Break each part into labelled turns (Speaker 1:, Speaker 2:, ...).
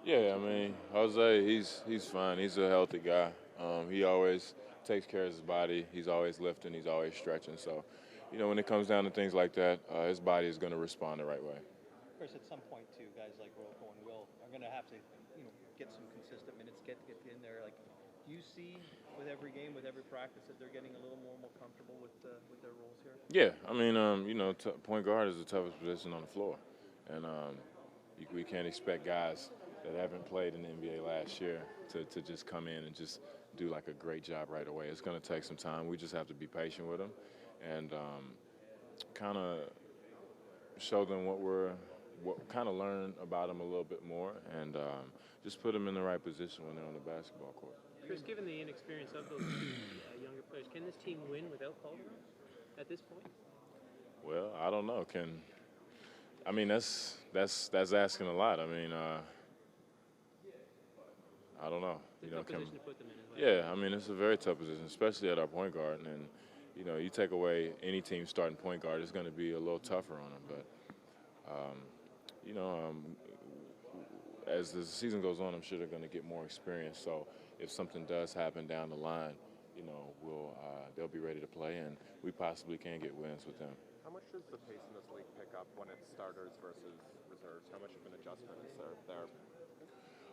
Speaker 1: Yeah, I mean, Jose, he's fine. He's a healthy guy. He always takes care of his body. He's always lifting. He's always stretching. So, when it comes down to things like that, his body is going to respond the right way.
Speaker 2: Chris, at some point too, guys like Rocco and Will are going to have to, get some consistent minutes, get in there. Like, do you see with every game, with every practice, that they're getting a little more comfortable with their roles here?
Speaker 1: Yeah, I mean, point guard is the toughest position on the floor, and we can't expect guys that haven't played in the NBA last year to just come in and just do like a great job right away. It's going to take some time. We just have to be patient with them, and kind of show them what kind of learn about them a little bit more, and just put them in the right position when they're on the basketball court.
Speaker 3: Chris, given the inexperience of those two younger players, can this team win without Calderon at this point?
Speaker 1: Well, I don't know. I mean that's asking a lot. I mean, I don't know.
Speaker 3: It's a tough position to put them in.
Speaker 1: Yeah, I mean it's a very tough position, especially at our point guard. And you take away any team starting point guard, it's going to be a little tougher on them. But you know, as the season goes on, I'm sure they're going to get more experience. So if something does happen down the line, they'll be ready to play, and we possibly can get wins with them.
Speaker 4: How much does the pace in this league pick up when it's starters versus reserves? How much of an adjustment is there?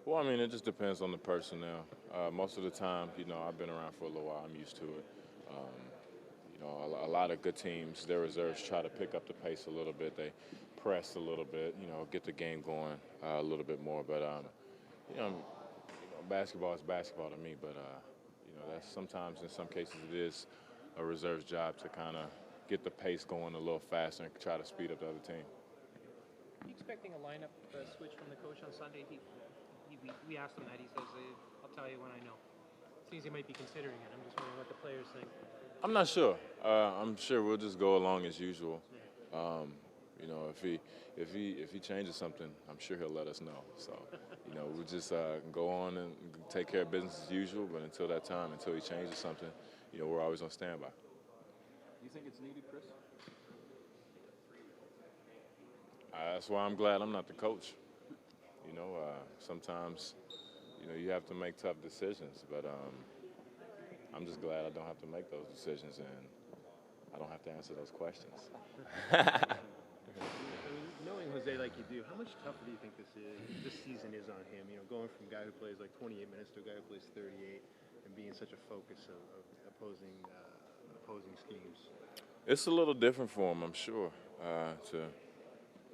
Speaker 1: Well, I mean, it just depends on the personnel. Most of the time, I've been around for a little while. I'm used to it. A lot of good teams, their reserves try to pick up the pace a little bit. They press a little bit, get the game going a little bit more. But, basketball is basketball to me. But, that's sometimes, in some cases, it is a reserve's job to kind of get the pace going a little faster and try to speed up the other team.
Speaker 3: Are you expecting a lineup switch from the coach on Sunday? We asked him that. He says, I'll tell you when I know. Seems he might be considering it. I'm just wondering what the players think.
Speaker 1: I'm not sure. I'm sure we'll just go along as usual. If he changes something, I'm sure he'll let us know. So, we'll just go on and take care of business as usual. But until that time, until he changes something, we're always on standby.
Speaker 5: Do you think it's needed, Chris?
Speaker 1: That's why I'm glad I'm not the coach. Sometimes, you have to make tough decisions, but I'm just glad I don't have to make those decisions and I don't have to answer those questions.
Speaker 6: Knowing Jose like you do, how much tougher do you think this season is on him? Going from a guy who plays like 28 minutes to a guy who plays 38, and being such a focus of opposing schemes.
Speaker 1: It's a little different for him, I'm sure.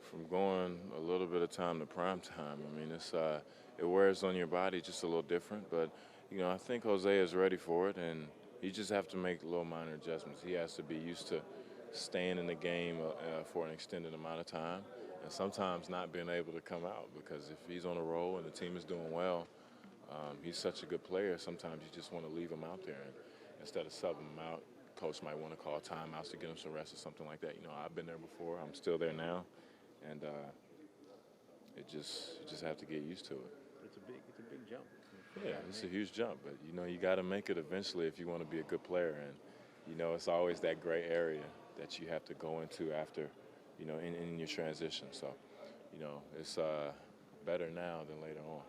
Speaker 1: From going a little bit of time to prime time. I mean, it wears on your body just a little different, but I think Jose is ready for it, and he just have to make little minor adjustments. He has to be used to staying in the game for an extended amount of time, and sometimes not being able to come out, because if he's on a roll and the team is doing well, he's such a good player. Sometimes you just want to leave him out there, and instead of subbing him out, coach might want to call timeouts to get him some rest or something like that. I've been there before. I'm still there now, and you just have to get used to it.
Speaker 6: It's a big jump.
Speaker 1: Yeah, it's a huge jump, but you got to make it eventually if you want to be a good player, and it's always that gray area that you have to go into after, in your transition. So, it's better now than later on.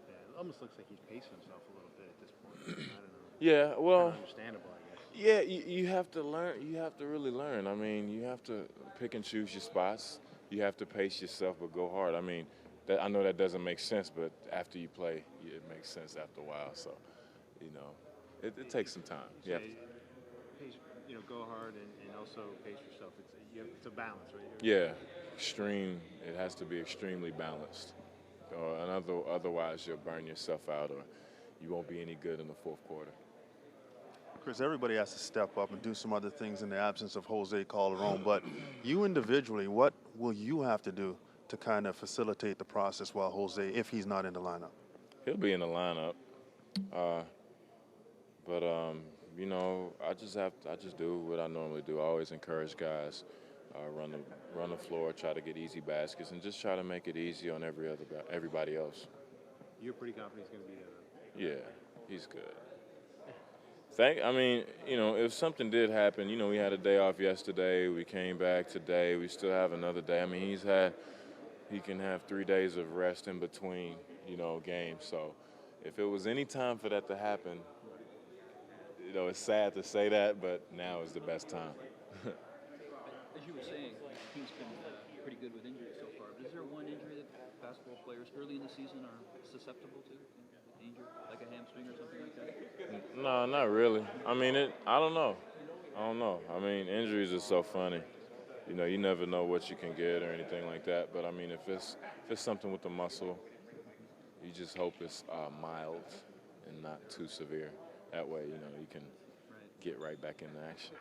Speaker 6: Yeah, it almost looks like he's pacing himself a little bit at this point. I don't know.
Speaker 1: Yeah, well,
Speaker 6: understandable, I guess.
Speaker 1: yeah, you have to learn. You have to really learn. I mean, you have to pick and choose your spots. You have to pace yourself, but go hard. I mean, I know that doesn't make sense, but after you play, it makes sense after a while. So, it takes some time.
Speaker 6: Yeah. Pace, go hard and also pace yourself. It's a balance, right?
Speaker 1: Yeah, it has to be extremely balanced. Otherwise, you'll burn yourself out, or you won't be any good in the fourth quarter.
Speaker 7: Chris, everybody has to step up and do some other things in the absence of Jose Calderon, but you individually, what will you have to do to kind of facilitate the process while Jose, if he's not in the lineup?
Speaker 1: He'll be in the lineup, but I just do what I normally do. I always encourage guys, run the floor, try to get easy baskets, and just try to make it easy on everybody else.
Speaker 6: You're pretty confident he's going to be there?
Speaker 1: Yeah, he's good. If something did happen, we had a day off yesterday. We came back today. We still have another day. I mean, he can have 3 days of rest in between, game. So if it was any time for that to happen, it's sad to say that, but now is the best time.
Speaker 5: As you were saying, the team's been pretty good with injuries so far. But is there one injury that basketball players early in the season are susceptible to? Danger, like a hamstring or something like that?
Speaker 1: No, not really. I mean, I don't know. I mean, injuries are so funny. You never know what you can get or anything like that. But I mean, if it's something with the muscle, you just hope it's mild and not too severe. That way, you can get right back into action.